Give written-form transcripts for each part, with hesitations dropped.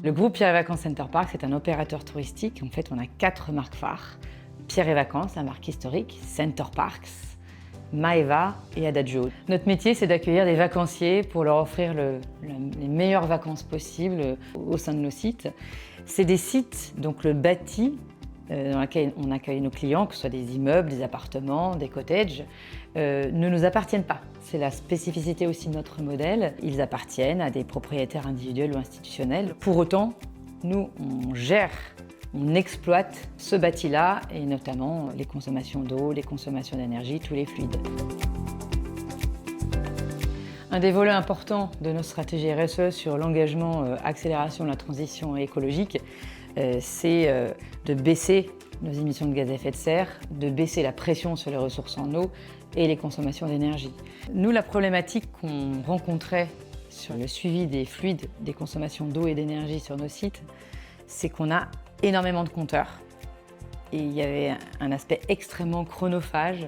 Le groupe Pierre et Vacances Center Parcs, c'est un opérateur touristique. En fait, on a 4 marques phares. Pierre et Vacances, la marque historique, Center Parcs, Maeva et Adagio. Notre métier, c'est d'accueillir des vacanciers pour leur offrir les meilleures vacances possibles au sein de nos sites. C'est des sites, donc le bâti, dans lequel on accueille nos clients, que ce soit des immeubles, des appartements, des cottages, ne nous appartiennent pas. C'est la spécificité aussi de notre modèle. Ils appartiennent à des propriétaires individuels ou institutionnels. Pour autant, nous, on gère, on exploite ce bâti-là, et notamment les consommations d'eau, les consommations d'énergie, tous les fluides. Un des volets importants de notre stratégie RSE sur l'engagement accélération de la transition écologique, c'est de baisser nos émissions de gaz à effet de serre, de baisser la pression sur les ressources en eau et les consommations d'énergie. Nous, la problématique qu'on rencontrait sur le suivi des fluides, des consommations d'eau et d'énergie sur nos sites, c'est qu'on a énormément de compteurs. Et il y avait un aspect extrêmement chronophage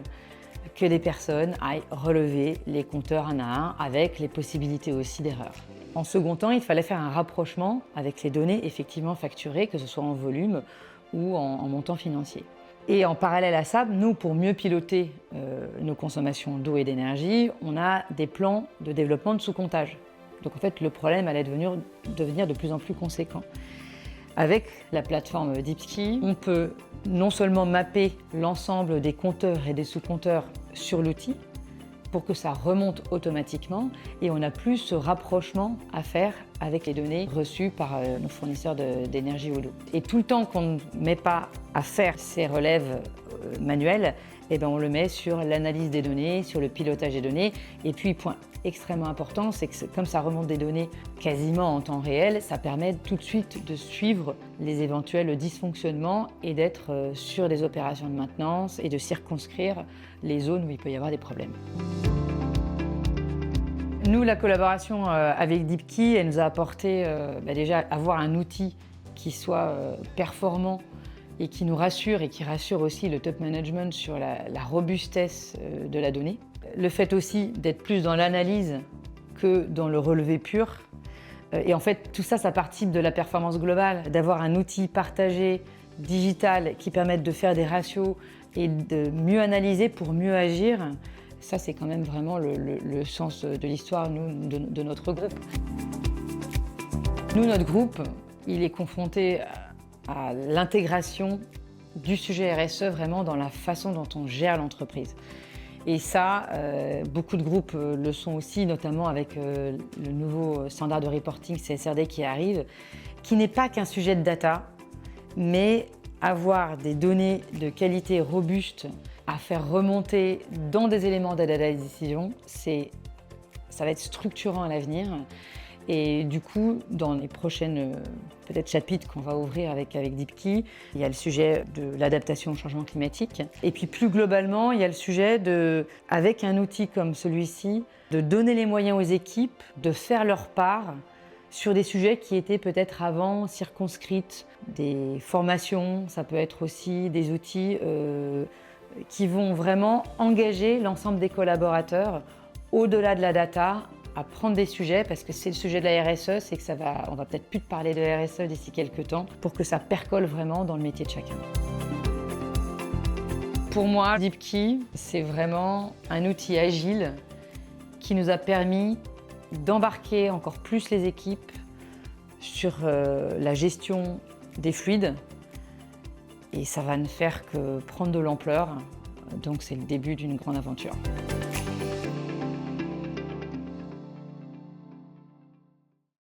que des personnes aillent relever les compteurs un à un, avec les possibilités aussi d'erreurs. En second temps, il fallait faire un rapprochement avec les données effectivement facturées, que ce soit en volume ou en montant financier. Et en parallèle à ça, nous, pour mieux piloter nos consommations d'eau et d'énergie, on a des plans de développement de sous-comptage. Donc en fait, le problème allait devenir de plus en plus conséquent. Avec la plateforme Deepski, on peut non seulement mapper l'ensemble des compteurs et des sous-compteurs sur l'outil pour que ça remonte automatiquement, et on n'a plus ce rapprochement à faire avec les données reçues par nos fournisseurs d'énergie ou d'eau. Et tout le temps qu'on ne met pas à faire ces relèves manuelles, on le met sur l'analyse des données, sur le pilotage des données. Et puis, point extrêmement important, c'est que comme ça remonte des données quasiment en temps réel, ça permet tout de suite de suivre les éventuels dysfonctionnements et d'être sur des opérations de maintenance et de circonscrire les zones où il peut y avoir des problèmes. Nous, la collaboration avec Deepki, elle nous a apporté déjà avoir un outil qui soit performant et qui nous rassure et qui rassure aussi le top management sur la robustesse de la donnée. Le fait aussi d'être plus dans l'analyse que dans le relevé pur. Et en fait, tout ça, ça participe de la performance globale, d'avoir un outil partagé, digital, qui permette de faire des ratios et de mieux analyser pour mieux agir. Ça, c'est quand même vraiment le sens de l'histoire de notre groupe. Nous, notre groupe, il est confronté à l'intégration du sujet RSE vraiment dans la façon dont on gère l'entreprise. Et ça, beaucoup de groupes le sont aussi, notamment avec le nouveau standard de reporting CSRD qui arrive, qui n'est pas qu'un sujet de data, mais avoir des données de qualité robuste à faire remonter dans des éléments d'aide à la décision, ça va être structurant à l'avenir. Et du coup, dans les prochaines peut-être chapitres qu'on va ouvrir avec Deepki, il y a le sujet de l'adaptation au changement climatique. Et puis plus globalement, il y a le sujet avec un outil comme celui-ci, de donner les moyens aux équipes de faire leur part sur des sujets qui étaient peut-être avant circonscrits, des formations, ça peut être aussi des outils qui vont vraiment engager l'ensemble des collaborateurs au-delà de la data, à prendre des sujets, parce que c'est le sujet de la RSE, c'est que on va peut-être plus parler de la RSE d'ici quelques temps, pour que ça percole vraiment dans le métier de chacun. Pour moi, Deepki, c'est vraiment un outil agile qui nous a permis d'embarquer encore plus les équipes sur la gestion des fluides, et ça va ne faire que prendre de l'ampleur, donc c'est le début d'une grande aventure.